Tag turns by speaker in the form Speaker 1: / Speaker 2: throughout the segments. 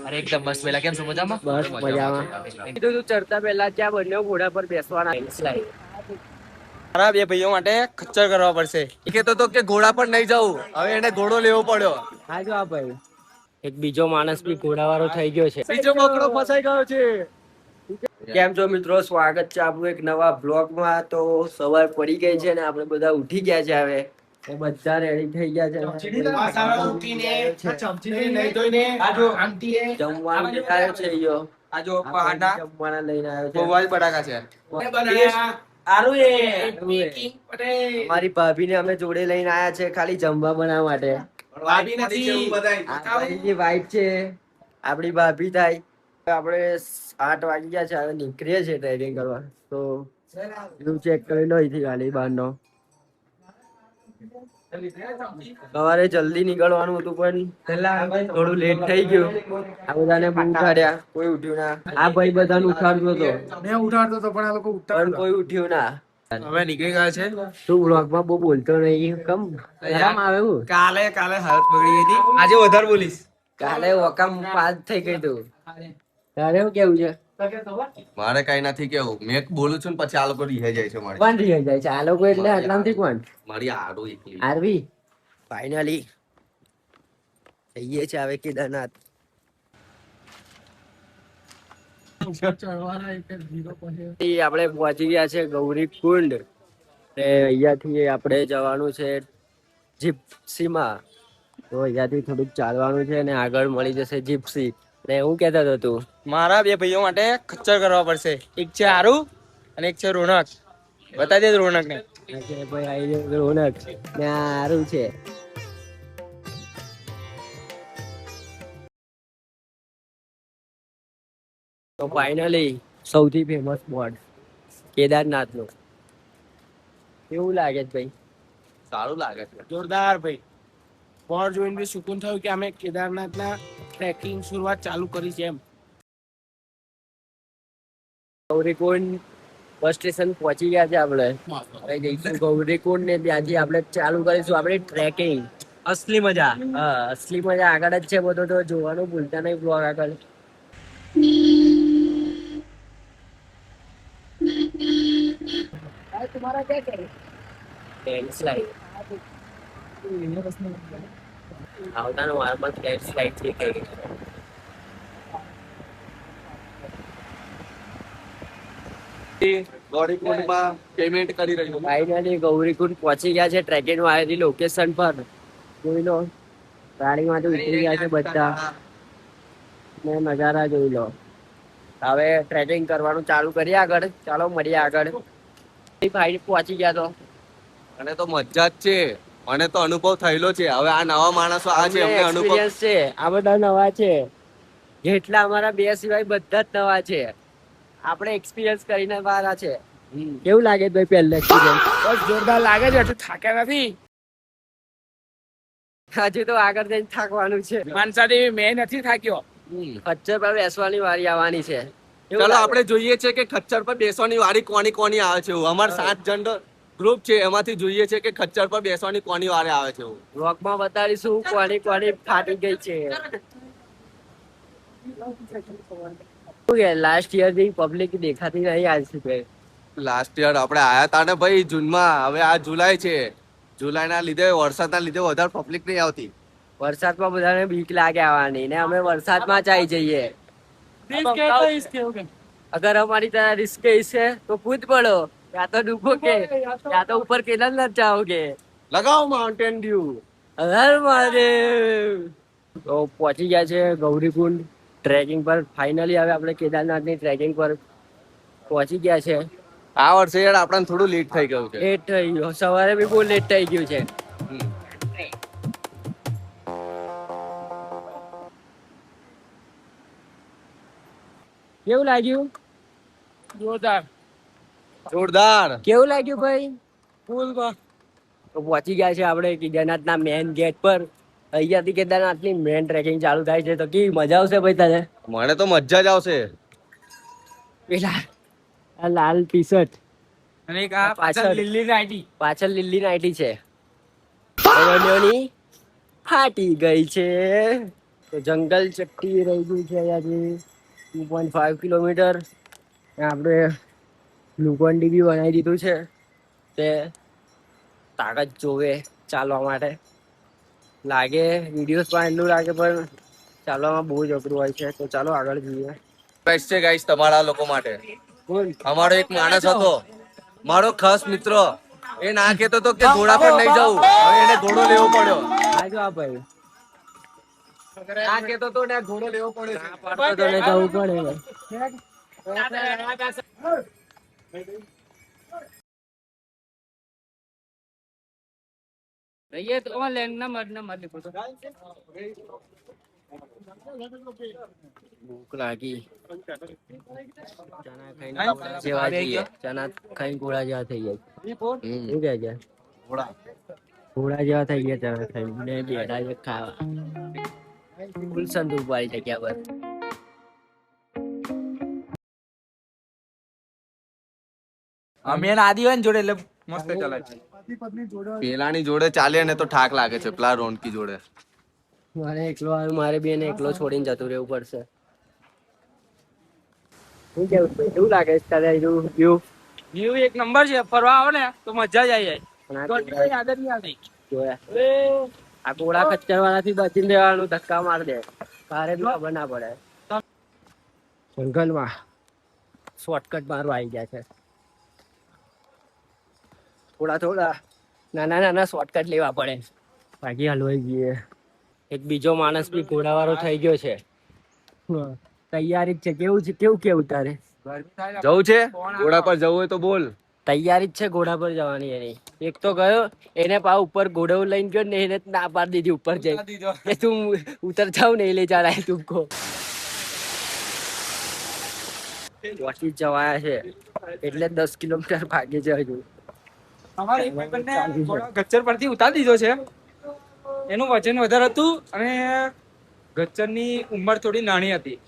Speaker 1: અરે એકદમ મસ્ત. પેલા કેમ છો? મજામાં?
Speaker 2: બસ મજામાં. કીધું તું ચડતા પહેલા ત્યાં બંને ઘોડા પર બેસવાના.
Speaker 3: મારા બે ભાઈઓ માટે ખચ્ચર કરવા પડશે. એ કહેતો તો કે ઘોડા પર નહીં જવું, હવે એને ઘોડો લેવો પડ્યો.
Speaker 2: હા જો આ ભાઈ એક બીજો માણસ બી ઘોડાવાળો થઈ ગયો છે.
Speaker 3: બીજો બકરો ફસાઈ ગયો છે.
Speaker 2: કેમ છો મિત્રો, સ્વાગત છે આપણું એક નવા બ્લોગમાં. તો સવાર પડી ગઈ છે ને આપણે બધા ઉઠી ગયા છે. હવે તો બધા રેડી થઈ ગયા છે. જમવાનું આવ્યો છે ઈયો. જમવાના લઈને આવ્યો છે.
Speaker 3: મોબાઈલ બટાકા છે.
Speaker 2: અમારી ભાભી ને અમે જોડે લઈને આયા છે ખાલી જમવા બનાવવા માટે. ભાઈની વાઈફ છે, આપણી ભાભી થાય. આપણે 8 વાગી ગયા છે, હવે નીકળીએ છીએ ડ્રાઇવિંગ કરવા. તો વ્યૂ ચેક કરી લો અહીંથી ખાલી બહારનો. સવારે જલ્દી નીકળવાનું હતું પણ થોડું લેટ થઈ ગયું. આ બધાને બહુ ઉઠાડ્યા, કોઈ ઉઠ્યું ના. આ ભાઈ બધાને ઉઠાડતો હતો,
Speaker 3: મેં ઉઠાડતો તો પણ આ લોકો
Speaker 2: પણ કોઈ ઉઠ્યું ના.
Speaker 3: હવે નીકળી ગયા છે.
Speaker 2: તું બ્લોગમાં બહુ બોલતો નહીં, કેમ આરામ આવે? હું
Speaker 3: કાલે હાલત બગડી ગઈ હતી, આજે વધારે બોલીશ.
Speaker 2: કાલે વકામ પાસ થઈ ગઈ તું. તારે શું કેવું છે?
Speaker 4: મારે કઈ નથી કેવું, મેં બોલું છું ને પછી આ લોકો રીહાઈ જાય છે. મારે
Speaker 2: કોણ રહી જાય છે આ લોકો? એટલે આટલામાંથી કોણ?
Speaker 4: મારી આડું એકલી.
Speaker 2: આરવી ફાઇનલી જઈએ છે હવે કેદારનાથ. આપણે પહોંચી ગયા છે ગૌરી કુંડ. અહીંયાથી આપણે જવાનું છે જીપ્સીમાં. તો અહીંયાથી થોડુંક ચાલવાનું છે અને આગળ મળી જશે જીપ્સી. ને હું કહેતો હતો તું?
Speaker 3: મારા બે ભાઈઓ માટે ખચ્ચર કરવા પડશે. એક છે આરુ અને એક છે રોનક. બતાવી દે રોનક ને.
Speaker 2: ભાઈ આવી ગયો રોનક ને આ આરુ છે. તો ફાઇનલી સૌથી ફેમસ સ્પોટ કેદારનાથ નું. કેવું લાગે છે ભાઈ?
Speaker 4: સારું લાગે છે.
Speaker 3: જોરદાર ભાઈ. બોર્ડ જોઈને બી સુકૂન થયું કે અમે કેદારનાથના ટ્રેકિંગ શરૂઆત ચાલુ કરી છે એમ.
Speaker 2: ગૌરીકુંડ બસ સ્ટેશન પહોંચી ગયા છે આપણે. હવે જઈશું ગૌરીકુંડ ને ત્યાંથી આપણે ચાલુ કરીશું આપણી ટ્રેકિંગ.
Speaker 3: અસલી મજા.
Speaker 2: હા, અસલી મજા આગળ જ છે. બધો તો જોવાનું ભૂલતા નહીં બ્લોગ આગળ. તમારા ક્યાં આવતાનો વારમાં લેન્ડસ્લાઇડ થઈ ગઈ.
Speaker 4: ગૌરીકુંડમાં પેમેન્ટ કરી રહ્યું.
Speaker 2: ફાઇનલી ગૌરીકુંડ પહોંચી ગયા છે. ટ્રેકિંગ વાળાની લોકેશન પર જોઈ લો. ગાડીમાંથી ઉતરી ગયા છે બધા ને નજારા જોઈ લો. હવે ટ્રેકિંગ કરવાનું ચાલુ કરીએ આગળ. ચાલો મળીએ આગળ. ફાઇનલી પહોંચી ગયા તો.
Speaker 4: અને તો મજા જ છે. મને તો અનુભવ થયેલો છે. હવે આ નવા માણસો આ છે, એમને અનુભવ
Speaker 2: એક્સપિરિયન્સ છે. આ બધા નવા છે. જેટલા અમારા બે સિવાય બધા જ નવા છે. આપણે એક્સપિરિયન્સ કરીને બહાર છે. કેવું લાગે ભાઈ પહેલો એક્સપિરિયન્સ?
Speaker 3: બસ જોરદાર લાગે છે. હજુ થાક્યા નથી.
Speaker 2: હજુ તો આગળ જઈને થાકવાનું છે.
Speaker 3: માનસાદેવી મેં નથી થાક્યો.
Speaker 2: ખચ્ચર પર બેસવાની વારી આવવાની છે.
Speaker 4: ચલો આપણે જોઈએ છે કે ખચ્ચર પર બેસવાની વારી કોની કોની આવે છે. અમાર 7 જણ ગ્રુપ છે, એમાંથી જોઈએ છે કે ખચ્ચર પર બેસવાની કોની વારે આવે છે.
Speaker 2: વ્લોગમાં બતાડીશું કોની કોની ફાટી ગઈ છે. લાસ્ટ યર ની પબ્લિક દેખાતી નહીં આજ સુધી.
Speaker 4: લાસ્ટ યર આપણે આયા તા ને ભાઈ જૂનમાં. હવે આ જુલાઈ છે. જુલાઈના લીધે, વરસાદના લીધે વધારે પબ્લિક નહીં આવતી.
Speaker 2: વરસાદમાં બધાને બીક લાગે આવવાની ને અમે વરસાદમાં જ આવી જઈએ. અગર અમારી तरह रिस्क है तो कूद पड़ो, या तो डूबोगे या तो ऊपर केदारनाथ जाओगे.
Speaker 4: લગાવો માઉન્ટેન ડ્યુ.
Speaker 2: હર મહાદેવ. તો પહોંચી ગયા છે ગૌરીકુંડ ટ્રેકિંગ પર. ફાઇનલી હવે આપણે કેદારનાથની ટ્રેકિંગ પર પહોંચી ગયા છે.
Speaker 4: આ વર્ષે યાર આપણને થોડું લેટ થઈ ગયું છે.
Speaker 2: લેટ થઈ ગયું. સવારે બી બહુ લેટ થઈ ગયું છે. કેવું લાગ્યું?
Speaker 3: જોરદાર.
Speaker 4: જોરદાર.
Speaker 2: કેવું લાગ્યું ભાઈ?
Speaker 3: ફૂલ.
Speaker 2: તો પહોંચી ગયા છે આપણે કેદારનાથના મેન ગેટ પર. અહીંયાથી કેદારનાથની મેન ટ્રેકિંગ ચાલુ થાય છે. તો કેવી મજા આવશે ભાઈ તને?
Speaker 4: મને તો મજા જ આવશે.
Speaker 2: પેલા આ લાલ ટી શર્ટ
Speaker 3: અને એક આ પાછળ લીલી નાઈટી.
Speaker 2: પાછળ લીલી નાઈટી છે. બંનેઓની ફાટી ગઈ છે. તો જંગલ ચટ્ટી રહી ગયું છે અહીંયાથી 2.5 કિલોમીટર. આપણે ગ્લુકોન ડી બી બનાવી દીધું છે તે તાકાત જોવે ચાલવા માટે. લાગે વિડીયોઝમાં એટલું લાગે પણ ચાલવામાં બહુ જ અઘરું હોય છે. તો ચાલો આગળ જઈએ.
Speaker 3: બેસ્ટ છે ગાઈસ તમારા લોકો માટે.
Speaker 2: બોલ.
Speaker 3: અમારો એક માણસ હતો, મારો ખાસ મિત્ર, એ ના કહેતો તો કે ઘોડા પર નહીં જવું, હવે એને ઘોડો લેવો પડ્યો.
Speaker 2: આ જો આ ભાઈ
Speaker 3: ના કહેતો તો ને ઘોડો લેવો પડ્યો.
Speaker 2: પાડતો તો ને જવું પડે ને.
Speaker 1: ये तो वहाँ लेना मरना मत लिखो तो
Speaker 2: ભૂખ લાગી. ચણા ખાઈને ગોળા જેવા જઈએ. ચણા ખાઈને ગોળા જેવા થઈ જાય. શું કહે છે? ઘોડા જેવા થઈ ગયા ચણા ખાઈને. ને બેઠા છે ખાવા ફૂલ સંદૂક વાળી જગ્યા પર.
Speaker 3: અમે આદિ હોય ને જોડે એટલે મસ્ત ચાલે. પેલાની જોડે ચાલે ને તો ઠાક લાગે છે, પેલા રોનકી જોડે.
Speaker 2: મારે એકલો આવ્યો, મારે બેન એકલો છોડીને જતું રહેવું પડશે. શું કેવું ભાઈ? કેવું લાગે છે તારે વ્યૂ?
Speaker 1: व्यू एक नंबर છે. ફરવા આવો ને તો મજા જ આવી જાય.
Speaker 2: પણ આ
Speaker 1: ગોલ્ડી તો યાદ જ નહીં આવતી.
Speaker 2: જોયા આ ઘોડા ખચ્ચર વાળાથી બચીને રહેવાનું. ધક્કા માર દે તારે બી ખબર ના પડે. જંગલમાં શોર્ટકટ મારવા આવી ગયા છે. થોડા નાના નાના શોર્ટકટ લેવા પડે. બાકી હલવાઈ ગઈએ. એક બીજો માણસ બી ઘોડાવાળો થઈ ગયો છે. તૈયારી જ છે. કેવું તારે
Speaker 3: જવું છે ઘોડા પર જવું હોય તો બોલ.
Speaker 2: તૈયારી જ છે ઘોડા પર જવાની એની. એક તો ગયો એને પા ઉપર ઘોડો લઈને ગયો ને એને ના પાડી દીધી ઉપર જઈ કે તું ઉતર જાવ ને લે જા રહા તુમકો. પહોંચી જ જવાયા છે એટલે 10 કિલોમીટર ભાગે છે હજુ.
Speaker 1: અમારે એક ભાઈબંધને ઘોડા ગચ્ચર પરથી ઉતારી દીધો છે. એનું વજન વધારે હતું અને ગચ્ચરની ઉંમર થોડી નાની હતી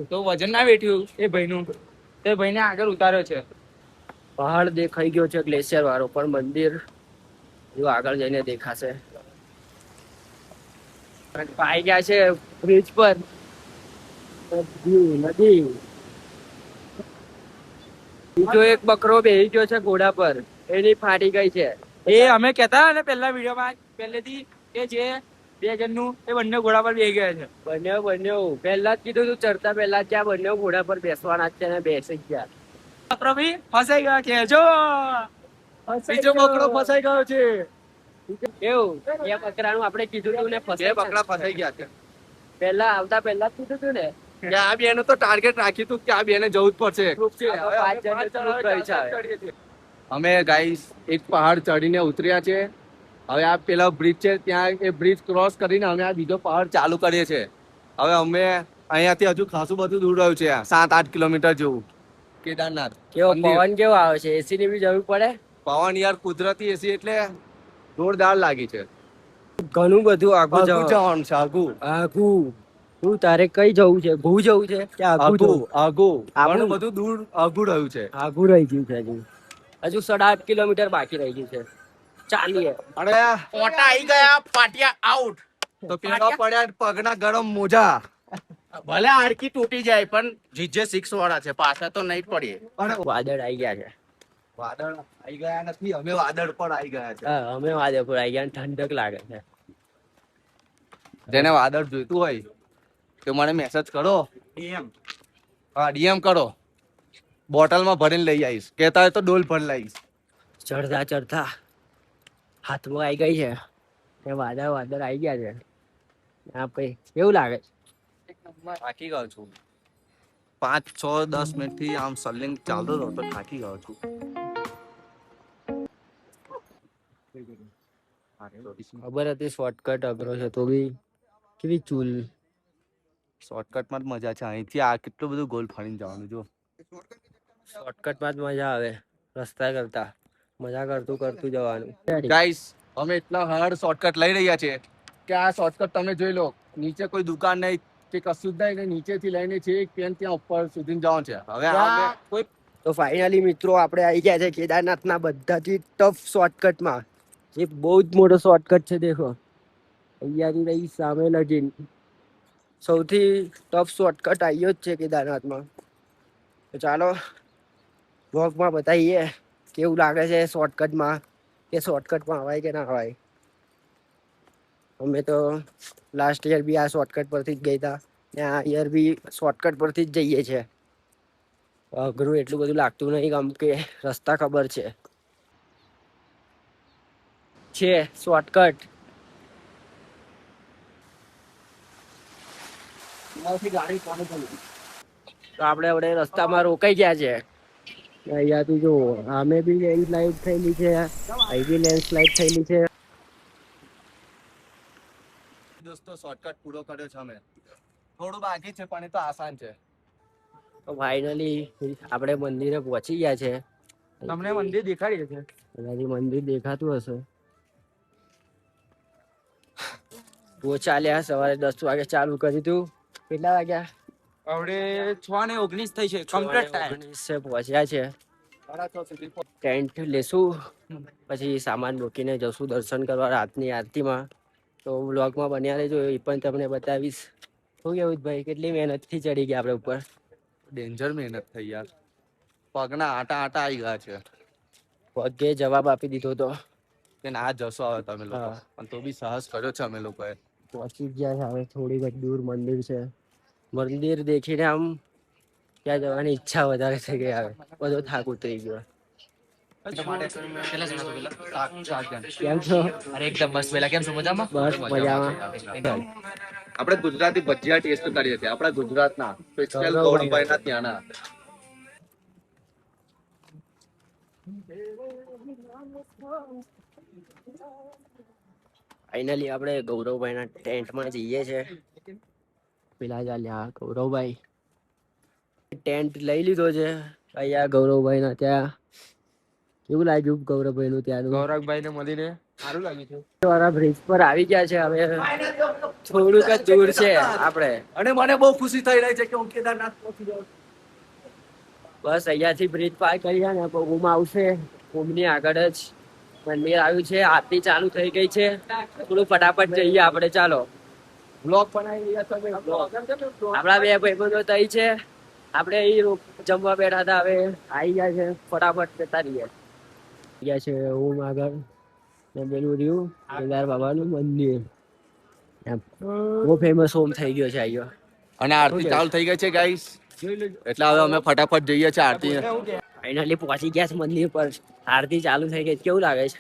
Speaker 1: તો વજન ના વેઠ્યું એ ભાઈનું. તે ભાઈને આગળ ઉતાર્યો છે.
Speaker 2: પહાડ દેખાઈ ગયો છે ગ્લેશિયર વાળો, પણ મંદિર જો આગળ જઈને દેખાશે. પાઈ ગયા છે બ્રિજ પર. નદી. બીજો એક બકરો બેહી ગયો છે ઘોડા પર. એની ફાટી ગઈ છે.
Speaker 1: એ અમે કહેતા ને પહેલા વિડીયોમાં પહેલેથી કે જે 2 જણનું એ બંને ઘોડા પર બેસી ગયા છે.
Speaker 2: બંને પહેલા જ કીધું તું ચડતા પહેલા ત્યાં બંને ઘોડા પર બેસવાના જ છે ને બેસી ગયા.
Speaker 1: બકરો બી ફસાઈ ગયો છે. જો
Speaker 2: બીજો બકરો ફસાઈ ગયો છે. કેવું એ બકરાનું આપણે કીધું તું ને
Speaker 3: બે
Speaker 2: ફસાઈ
Speaker 3: બકરા ફસાઈ ગયા છે.
Speaker 2: પહેલા આવતા પહેલા જ કીધું તું ને.
Speaker 3: કે આ બેને તો ટાર્ગેટ રાખ્યું હતું કે આ બેને જવું જ પડશે.
Speaker 2: ગ્રુપ છે હવે 5 જણ તો ગ્રુપ રહી છે હવે.
Speaker 3: અમે ગાઈસ એક પહાડ ચડીને ઉતર્યા છે. હવે આ પેલા બ્રિજ છે ત્યાં એ બ્રિજ ક્રોસ કરીને અમે આ બીજો પહાડ ચાલુ કરીએ છીએ. હવે અમે અહીંયાથી હજુ ખાસું બધું દૂર રહ્યું છે, 7-8 કિલોમીટર જેવું. કેદારનાથ
Speaker 2: કેવો
Speaker 3: મંદિર.
Speaker 2: પવન કેવો આવે છે? એસી ની બી જરૂર પડે.
Speaker 3: પવન યાર કુદરતી એસી એટલે જોરદાર લાગી છે.
Speaker 2: ઘણું બધું આગું
Speaker 3: આગું જવાનું છે, આગું
Speaker 2: આગું. શું તારે કઈ જવું છે? ઘઉં જવું છે કે આગું જવું?
Speaker 3: આગું
Speaker 2: આપણું-
Speaker 3: ઘણું બધું દૂર આગું રહ્યું છે.
Speaker 2: આગું રહી ગયું છે હજુ 8.5 કિલોમીટર બાકી રહી ગયું છે. ચાલીએ.
Speaker 3: અરે
Speaker 1: ઓટા આવી ગયા, પાટિયા આઉટ.
Speaker 3: તો પેલા પડ્યા પગના ગરમ મોજા.
Speaker 1: ભલે હાડકી તૂટી જાય પણ જીજે 6 વાળા છે, પાછા તો નહીં જ પડીએ.
Speaker 3: અને
Speaker 2: વાદળ આવી ગયા છે.
Speaker 3: વાદળ આવી ગયા નથી, અમે વાદળ પર આવી ગયા છે.
Speaker 2: હા, અમે વાદળ પર આવી ગયા અને ઠંડક લાગે છે.
Speaker 3: જેને વાદળ જોઈતું હોય તો મને મેસેજ કરો. હા, ડીએમ કરો. બોટલમાં ભરીને લઈ આવીશ. કહેતા હોય તો ડોલ ભરી લાવીશ.
Speaker 2: ચડતા હાથમાં આવી ગઈ છે. એ વાદળ આવી ગયા છે. હા ભાઈ કેવું લાગે છે?
Speaker 3: થાકી ગયો છું. 5, 6, 10 મિનિટ થી આમ સલિંગ ચાલતો હતો તો થાકી ગયો છું.
Speaker 2: ખબર હતી શોર્ટકટ અઘરો છે તો બી કેવી ચૂલ.
Speaker 3: શોર્ટકટમાં જ મજા છે. અહીંથી આ કેટલું બધું ગોલ ફરીને જવાનું જો.
Speaker 2: શોર્ટકટમાં જ મજા આવે રસ્તા કરતા. મજા કરતું જવાનું.
Speaker 3: ગાઈસ અમે એટલા હાર્ડ શોર્ટકટ લઈ રહ્યા છે કે આ શોર્ટકટ તમે જોઈ લો. નીચે કોઈ દુકાન નહીં કે કશું જ નહીં, નીચેથી લઈને છે એક પેન ત્યાં ઉપર સુધી જવાનું છે. હવે આ કોઈ
Speaker 2: તો ફાઇનલી મિત્રો આપણે આવી ગયા છે કેદારનાથના બધાથી ટફ શોર્ટકટમાં. જે બહુ જ મોટો શોર્ટકટ છે. દેખો અહીંયાથી રહી સામે લગીન સૌથી ટફ શોર્ટકટ આવ્યો જ છે કેદારનાથમાં. તો ચાલો વ્લોગમાં બતાવીએ કેવું લાગે છે શોર્ટકટમાં, કે શોર્ટકટમાં અવાય કે ના અવાય. અમે તો લાસ્ટ યર બી આ શોર્ટકટ પરથી જ ગયા હતા ને આ યર બી શોર્ટકટ પરથી જ જઈએ છીએ. અઘરું એટલું બધું લાગતું નહીં, કેમ કે રસ્તા ખબર છે શોર્ટકટ. તો આપણે હવે રસ્તામાં રોકાઈ ગયા છે. અહીંયાથી જો આમે બી લેન્ડસ્લાઇડ થયેલી છે, અહીં બી લેન્ડસ્લાઇડ થયેલી છે.
Speaker 3: દોસ્તો શોર્ટકટ પૂરો કર્યો છે અમે. થોડું બાકી છે પણ એ તો આસાન છે.
Speaker 2: તો ફાઇનલી આપણે મંદિરે પહોંચી ગયા છે.
Speaker 1: તમને મંદિર દેખાડી છે.
Speaker 2: અહીંયાથી મંદિર દેખાતું હશે. બહુ ચાલ્યા, સવારે 10 વાગે ચાલુ કર્યું હતું. કેટલા વાગ્યા?
Speaker 1: હવે 6:19 થઈ છે. કમ્પ્લીટ ટાઈમ
Speaker 2: 19 પહોંચ્યા છે.
Speaker 3: 6:30 સુધી
Speaker 2: ટેન્ટ લેશું, પછી સામાન મૂકીને જશું દર્શન કરવા રાતની આરતીમાં. તો વ્લોગમાં બન્યા રહેજો, એ પણ તમને બતાવીશ. શું કેવું ભાઈ, કેટલી મહેનતથી ચડી ગયા આપણે ઉપર.
Speaker 3: ડેન્જર મહેનત થઈ યાર. પગના આટા આટા આવી ગયા છે
Speaker 2: પગે જવાબ આપી દીધો તો
Speaker 3: કે ના જશો હવે તમે લોકો.
Speaker 2: હા.
Speaker 3: પણ તો બી સાહસ કર્યો છે અમે લોકોએ.
Speaker 2: પહોંચી જ ગયા છે. હવે થોડી જ દૂર મંદિર છે. મંદિર દેખીને આમ ત્યાં જવાની ઈચ્છા વધારે થઈ ગઈ. હવે બધો થાક ઉતરી ગયો. કેમ છો?
Speaker 5: અરે એકદમ મસ્ત પેલા કેમ છો મજામાં?
Speaker 2: બસ મજામાં.
Speaker 3: આપણે ગુજરાતી ભજીયા ટેસ્ટ કરીએ છીએ, આપણા ગુજરાતના સ્પેશિયલ ગૌરવભાઈના ત્યાંના.
Speaker 2: ફાઇનલી આપણે ગૌરવભાઈના ટેન્ટમાં જઈએ છે. પેલા ચાલ્યા ગૌરવભાઈ. ટેન્ટ લઈ લીધો છે અહીંયા ગૌરવભાઈના ત્યાં. કેવું લાગ્યું ગૌરવભાઈનું ત્યાંનું?
Speaker 1: ગૌરવભાઈ ને મળીને સારું લાગ્યું છે.
Speaker 2: વાળા બ્રિજ પર આવી ગયા છે. હવે થોડુંક જ દૂર છે આપણે.
Speaker 3: અને મને બહુ ખુશી થઈ રહી છે કે હું કેદારનાથ પહોંચી ગયો.
Speaker 2: બસ અહીંયાથી બ્રિજ પાર કરી ને ઓમ આવશે. ઓમની આગળ જ મંદિર આવ્યું છે. આરતી ચાલુ થઈ ગઈ છે. થોડું ફટાફટ જઈએ આપણે. ચાલો
Speaker 3: બ્લોગ બનાવી રહ્યા છો તમે.
Speaker 2: આપણા બે ભાઈબંધો તઈ છે, આપણે અહીં જમવા બેઠા હતા. હવે આવી ગયા છે, ફટાફટ જતા રહીએ. ગયા છે ઓમ આગળ ને પેલું રહ્યું કેદાર બાબાનું મંદિર. એમ બહુ ફેમસ ઓમ થઈ ગયો છે અહીંયા.
Speaker 3: અને આરતી ચાલુ થઈ ગઈ છે ગાઈસ, એટલે હવે અમે ફટાફટ જઈએ છીએ આરતી.
Speaker 2: ફાઇનલી પહોંચી ગયા છે મંદિર પર. આરતી ચાલુ થઈ ગઈ. કેવું લાગે છે?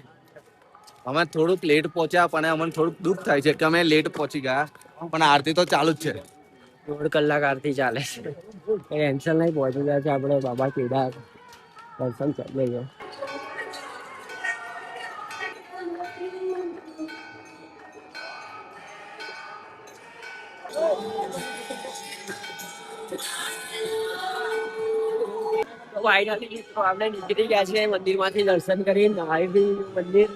Speaker 3: અમે થોડુંક લેટ પહોંચ્યા, પણ અમને થોડુંક દુઃખ થાય છે કે અમે લેટ પહોંચી ગયા, પણ આરતી તો ચાલુ જ છે.
Speaker 2: 1.5 કલાક આરતી ચાલે છે. ટેન્શન નહીં, પહોંચી ગયા છે આપણે બાબા કેદાર. દર્શન કરી લઈએ. આપણે નીકળી ગયા છે મંદિરમાંથી. દર્શન કરીને મંદિર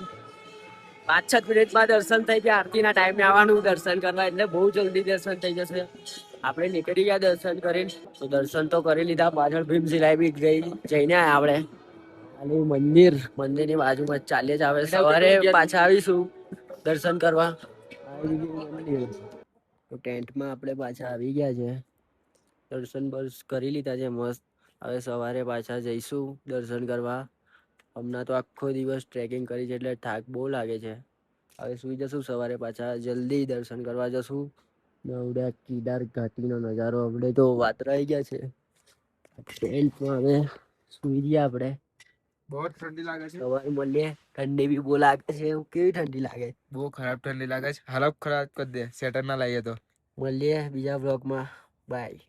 Speaker 2: 5-6 મિનિટમાં દર્શન થઈ ગયા. આરતીના ટાઈમે આવવાનું દર્શન કરવા, એટલે બહુ જલ્દી દર્શન થઈ જશે. આપણે નીકળી ગયા દર્શન કરીને. તો દર્શન તો કરી લીધા. પાછળ ભીમ જિલાબી જઈને આવ્યા આપણે. ખાલી મંદિરની બાજુમાં ચાલીએ જ આવે. સવારે પાછા આવીશું દર્શન કરવા. મંદિર તો ટેન્ટમાં આપણે પાછા આવી ગયા છે. દર્શન બસ કરી લીધા છે મસ્ત. હવે સવારે પાછા જઈશું દર્શન કરવા. હમણાં તો આખો દિવસ ટ્રેકિંગ કરી છે એટલે થાક બહુ લાગે છે. હવે સુઈ જશું, સવારે પાછા જલ્દી દર્શન કરવા જશું. નવડા કેદાર ઘાટીનો નજારો આપણે તો વાતરાઈ ગયા છે. ટેન્ટમાં હવે સુઈ ગયા આપણે.
Speaker 1: બહુ ઠંડી લાગે છે.
Speaker 2: સવારે મળીએ. ઠંડી બી બહુ લાગે છે. કેવી ઠંડી લાગે?
Speaker 1: બહુ ખરાબ ઠંડી લાગે છે. હાલત ખરાબ કરી દે સ્વેટર ના લાવીએ તો.
Speaker 2: મળીએ બીજા બ્લોગમાં. બાય.